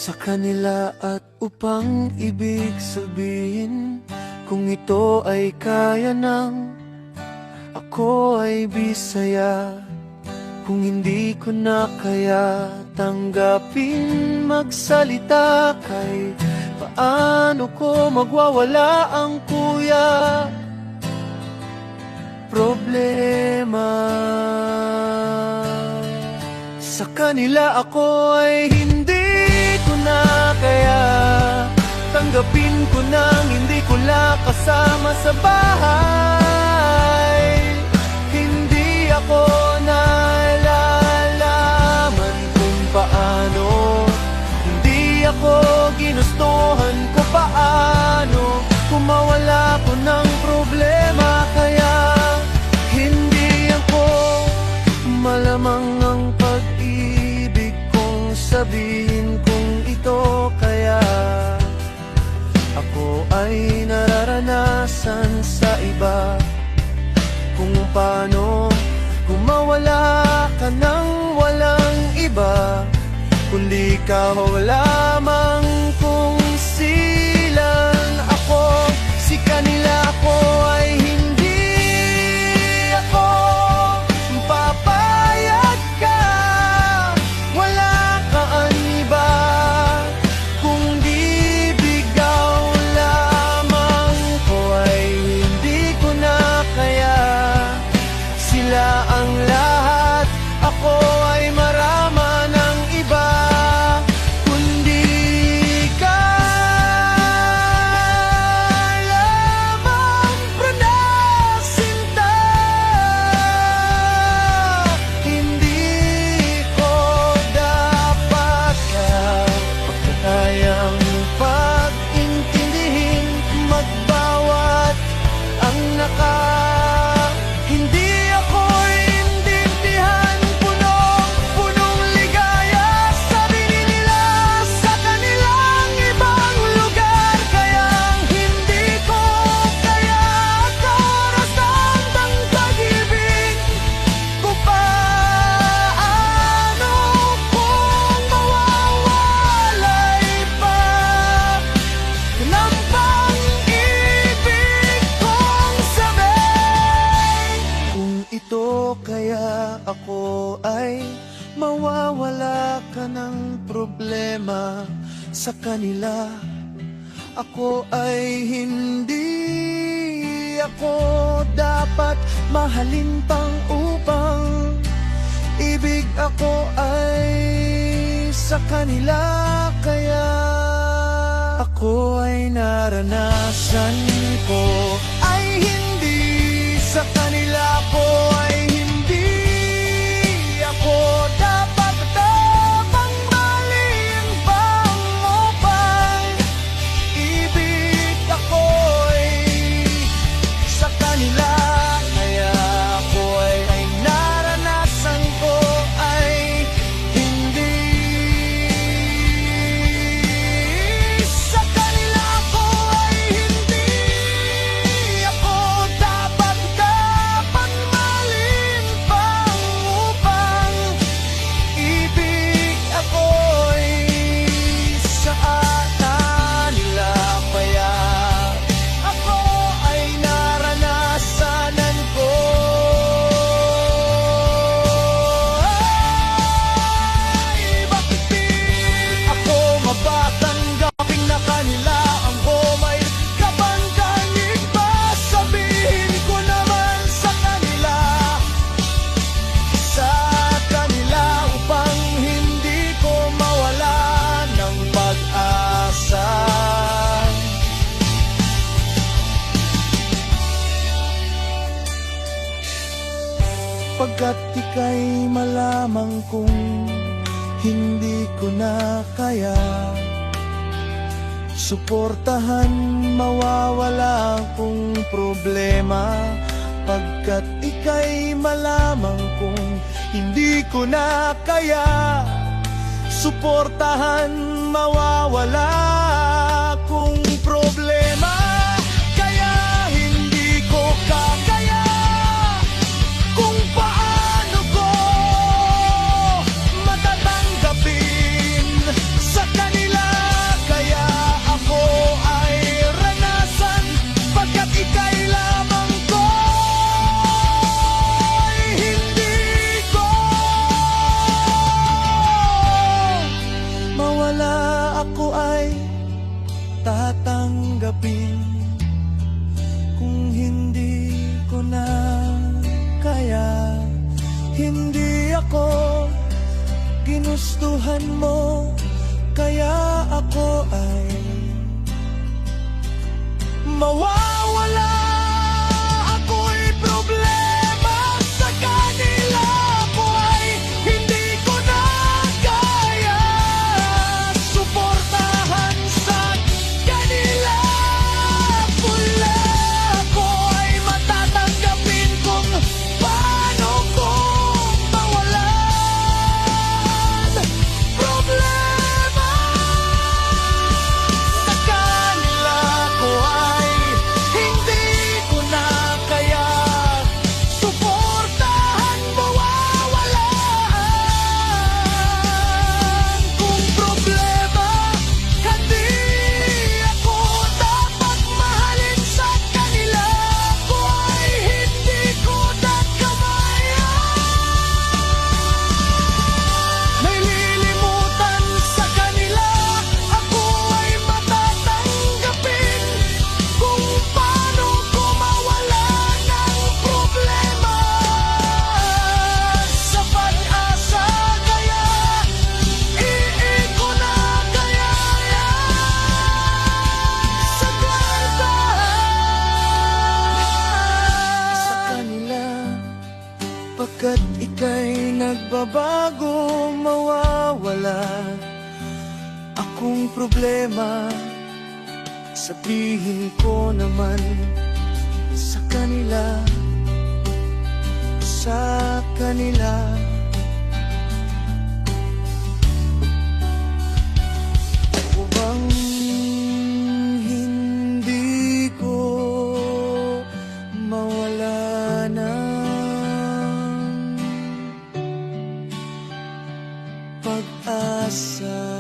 sa kanila at upang ibig sabihin kung ito ay kaya nang ako ay Bisaya. Kung hindi ko na kaya tanggapin magsalita, kay paano ko magwawala ang kuya problema. Sa kanila ako ay hindi ko na kaya tanggapin ko nang hindi ko la kasama sa bahay. Hindi ako nalalaman kung paano, hindi ako ginustuhan ko paano kung mawala ko ng problema. Kaya hindi ako malamang ang pag-ibig kong sabihin kung ito kaya ako ay nararanasan sa iba. Kung paano kung mawala ka nang walang iba, kundi ikaw lamang kung silang ako. Si kanila ako ay hindi ako papayag ka, wala kang iba kundi bigaw lamang ko. Ay hindi ko na kaya sila ang lahat, ako ay marama ng iba kundi ka lamang pranasinta. Hindi ko dapat kayang pag-intindihin magbawat ang hindi ako intindihan, punong ligaya. Sabi nila sa kanilang ibang lugar, kaya hindi ko kaya karastan ng pag-ibig ko. Paano kung mawawalay pa ng pang-ibig kong sabay? Kung ito kaya ako ay mawawala ka ng problema. Sa kanila ako ay hindi ako dapat mahalin pang upang ibig ako ay sa kanila. Kaya ako ay naranasan ko ay hindi sa kanila. Ako ay hindi ako dapat tapang maling pang upang ibig ako'y sa kanila. Kaya ako ay naranasan ko ay hindi sa kanila. Ako ay hindi ako dapat dapat maling pang upang ibig ako'y sa kanila. Kaya ako ay naranasanan ko ay bakit di ako mapatanggapin na kanila ang may kabangganig pa. Sabihin ko naman sa kanila upang hindi ko mawala ng pag-asa. Pagkat ika'y malamang kung hindi ko na kaya suportahan mawawala kung problema. Pagkat ika'y malamang kung hindi ko na kaya suportahan mawawala kung problema. Kaya hindi ko kakaya kung paano ko matatanggapin sa kanila. Hindi ako ginustuhan mo, kaya ako ay mawawala. Ako'y problema sa kanila, ako ay hindi ko na kaya suportahan sa kanila. Pula ako ay matatanggapin kung paano kung mawalan. Problema sa kanila, ko ay hindi ko na kaya suportahan, mawawalan. Kung problema, hindi ako dapat mahalin sa kanila, ko ay hindi ko na kamaya. Naililimutan sa kanila, ako ay matatanggapin kung paano ko mawala ng problema. Sa pag-asa kaya, iiko na kaya sa kwarta. Sa kanila, pagkat ika'y nagbabago, mawawala akong problema. Sabihin ko naman sa kanila, sa kanila. O bang hindi ko mawala ng pag-asa?